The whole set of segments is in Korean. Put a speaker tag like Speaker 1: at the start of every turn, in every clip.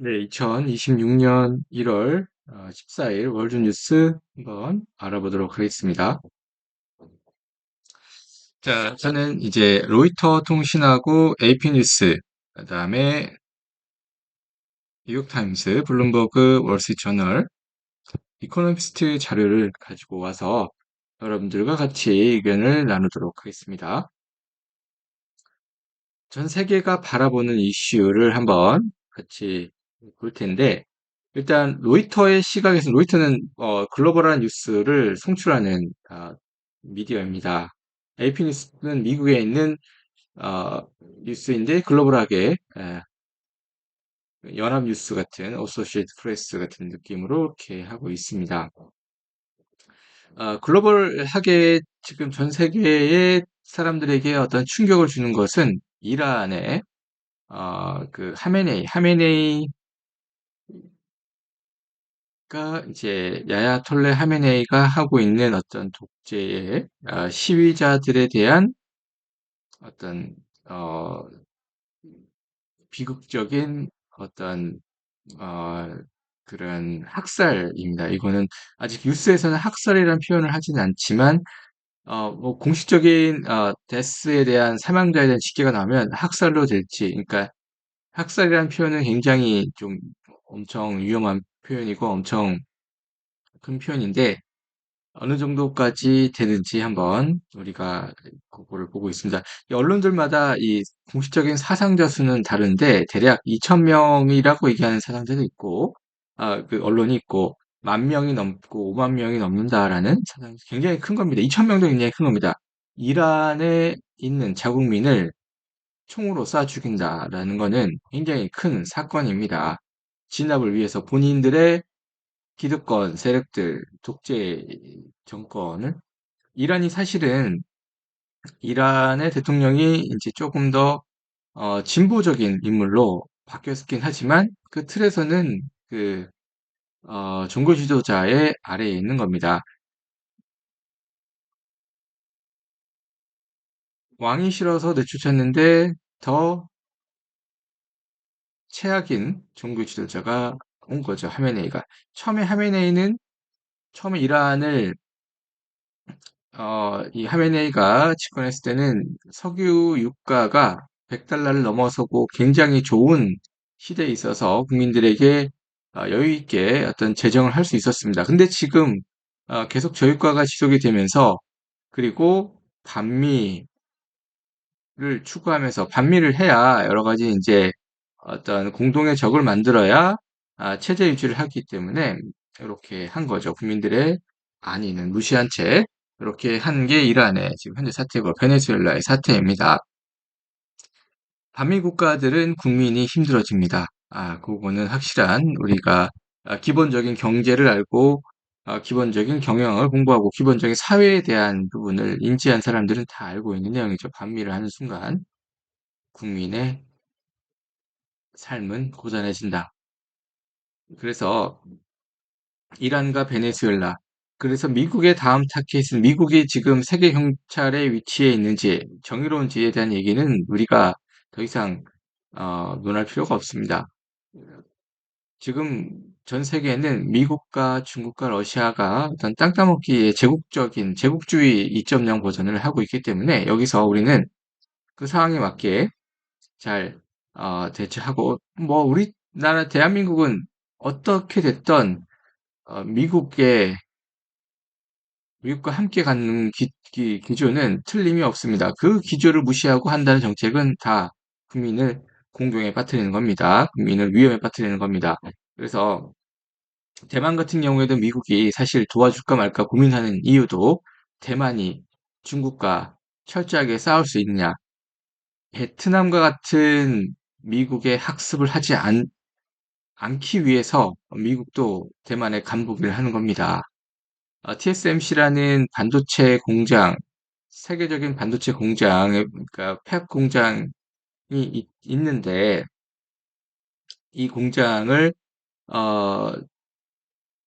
Speaker 1: 네, 2026년 1월 14일 월드뉴스 한번 알아보도록 하겠습니다. 자, 저는 이제 로이터 통신하고 AP뉴스, 그다음에 뉴욕타임스, 블룸버그, 월스트리트저널, 이코노미스트 자료를 가지고 와서 여러분들과 같이 의견을 나누도록 하겠습니다. 전 세계가 바라보는 이슈를 한번 같이 볼 텐데, 일단 로이터의 시각에서 로이터는 글로벌한 뉴스를 송출하는 미디어입니다. AP 뉴스는 미국에 있는 어, 뉴스인데 글로벌하게 연합뉴스 같은 어소시에이트 프레스 같은 느낌으로 이렇게 하고 있습니다. 글로벌하게 지금 전 세계의 사람들에게 어떤 충격을 주는 것은 이란의 그 하메네이가 이제 야야톨레 하메네이가 하고 있는 어떤 독재의 시위자들에 대한 어떤 어, 비극적인 어떤 어, 그런 학살입니다. 이거는 아직 뉴스에서는 학살이라는 표현을 하지는 않지만 뭐 공식적인 데스에 대한 사망자에 대한 집계가 나오면 학살로 될지, 그러니까 학살이라는 표현은 굉장히 좀 엄청 위험한 표현이고 엄청 큰 표현인데 어느 정도까지 되는지 한번 우리가 그거를 보고 있습니다. 이 언론들마다 이 공식적인 사상자 수는 다른데 대략 2,000명이라고 얘기하는 사상자도 있고, 그 언론이 있고, 10,000명이 넘고 50,000명이 넘는다라는 사상, 굉장히 큰 겁니다. 2,000명도 굉장히 큰 겁니다. 이란에 있는 자국민을 총으로 쏴 죽인다라는 거는 굉장히 큰 사건입니다. 진압을 위해서 본인들의 기득권 세력들, 독재 정권을 이란이 사실은 이란의 대통령이 이제 조금 더 진보적인 인물로 바뀌었긴 하지만 그 틀에서는 그 종교 지도자의 아래에 있는 겁니다. 왕이 싫어서 내쫓았는데 더 최악인 종교 지도자가 온 거죠. 하메네이가. 처음에 이란을 이 하메네이가 집권했을 때는 석유 유가가 100달러를 넘어서고 굉장히 좋은 시대에 있어서 국민들에게 여유 있게 어떤 재정을 할 수 있었습니다. 근데 지금 계속 저유가가 지속이 되면서 그리고 반미를 추구하면서 반미를 해야 여러 가지 이제 어떤 공동의 적을 만들어야 체제 유지를 하기 때문에 이렇게 한 거죠. 국민들의 안위는 무시한 채 이렇게 한 게 이란의 지금 현재 사태고 베네수엘라의 사태입니다. 반미 국가들은 국민이 힘들어집니다. 그거는 확실한 우리가 기본적인 경제를 알고 기본적인 경영을 공부하고 기본적인 사회에 대한 부분을 인지한 사람들은 다 알고 있는 내용이죠. 반미를 하는 순간 국민의 삶은 고단해진다. 그래서 이란과 베네수엘라. 그래서 미국의 다음 타겟은 미국이 지금 세계 경찰의 위치에 있는지 정의로운지에 대한 얘기는 우리가 더 이상 논할 필요가 없습니다. 지금 전 세계는 미국과 중국과 러시아가 어떤 땅 따먹기의 제국적인 제국주의 2.0 버전을 하고 있기 때문에 여기서 우리는 그 상황에 맞게 잘 대처하고 뭐 우리나라 대한민국은 어떻게 됐던 미국의 미국과 함께 가는 기조는 틀림이 없습니다. 그 기조를 무시하고 한다는 정책은 다 국민을 공경에 빠뜨리는 겁니다. 국민을 위험에 빠뜨리는 겁니다. 그래서 대만 같은 경우에도 미국이 사실 도와줄까 말까 고민하는 이유도 대만이 중국과 철저하게 싸울 수 있느냐, 베트남과 같은 미국의 학습을 하지 않기 위해서 미국도 대만에 간보기를 하는 겁니다. TSMC라는 반도체 공장, 세계적인 반도체 공장, 그러니까 팹 공장이 있는데, 이 공장을, 어,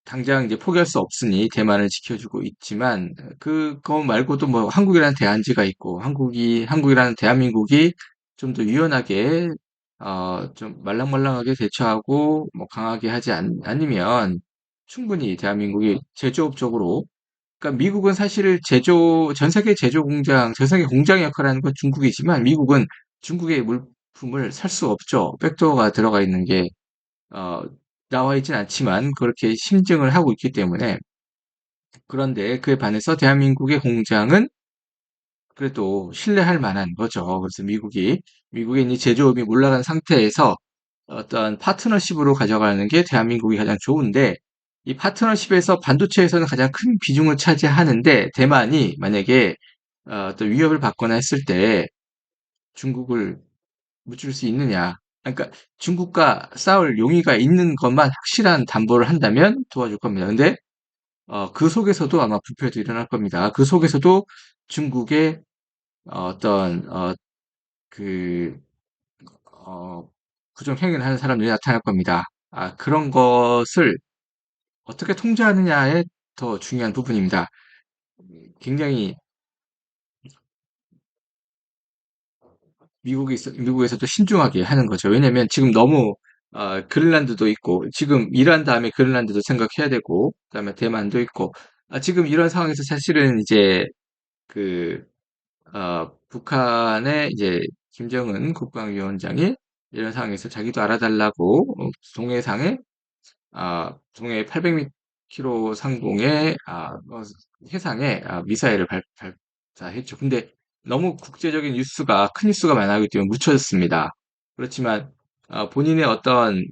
Speaker 1: 당장 이제 포기할 수 없으니 대만을 지켜주고 있지만, 그거 말고도 뭐 한국이라는 대안지가 있고, 한국이라는 대한민국이 좀 더 유연하게, 좀 말랑말랑하게 대처하고 뭐 강하게 하지 않으면 충분히 대한민국이 제조업적으로, 그러니까 미국은 사실 전 세계 제조 공장, 전 세계 공장 역할을 하는 건 중국이지만 미국은 중국의 물품을 살 수 없죠. 백도어가 들어가 있는 게 어, 나와 있진 않지만 그렇게 심증을 하고 있기 때문에. 그런데 그에 반해서 대한민국의 공장은 그래도 신뢰할 만한 거죠. 그래서 미국의 이 제조업이 올라간 상태에서 어떤 파트너십으로 가져가는 게 대한민국이 가장 좋은데, 이 파트너십에서 반도체에서는 가장 큰 비중을 차지하는데, 대만이 만약에 어떤 위협을 받거나 했을 때 중국을 무찌를 수 있느냐. 그러니까 중국과 싸울 용의가 있는 것만 확실한 담보를 한다면 도와줄 겁니다. 근데 그 속에서도 아마 부패도 일어날 겁니다. 그 속에서도 중국의 어떤 그 부정 행위를 하는 사람들이 나타날 겁니다. 그런 것을 어떻게 통제하느냐에 더 중요한 부분입니다. 굉장히 미국에서도 신중하게 하는 거죠. 왜냐면 지금 너무 그린란드도 있고, 지금 이란 다음에 그린란드도 생각해야 되고, 그다음에 대만도 있고, 지금 이런 상황에서 사실은 이제 그 북한의 이제 김정은 국방위원장이 이런 상황에서 자기도 알아달라고 동해 800km 상공의 해상에 미사일을 발사했죠. 근데 너무 국제적인 뉴스가 큰 뉴스가 많아지기 때문에 묻혀졌습니다. 그렇지만 본인의 어떤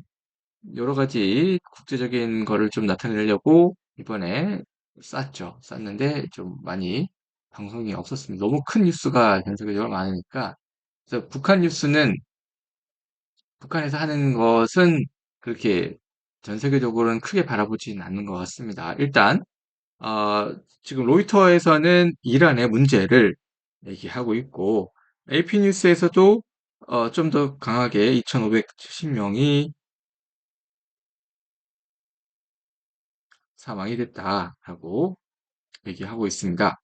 Speaker 1: 여러 가지 국제적인 거를 좀 나타내려고 이번에 쐈죠. 쐈는데 좀 많이 방송이 없었습니다. 너무 큰 뉴스가 전 세계적으로 많으니까. 그래서 북한에서 하는 것은 그렇게 전 세계적으로는 크게 바라보지는 않는 것 같습니다. 일단 지금 로이터에서는 이란의 문제를 얘기하고 있고, AP뉴스에서도 좀 더 강하게 2,570명이 사망이 됐다라고 얘기하고 있습니다.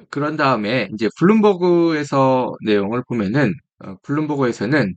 Speaker 1: 그런 다음에 이제 블룸버그에서 내용을 보면은, 블룸버그에서는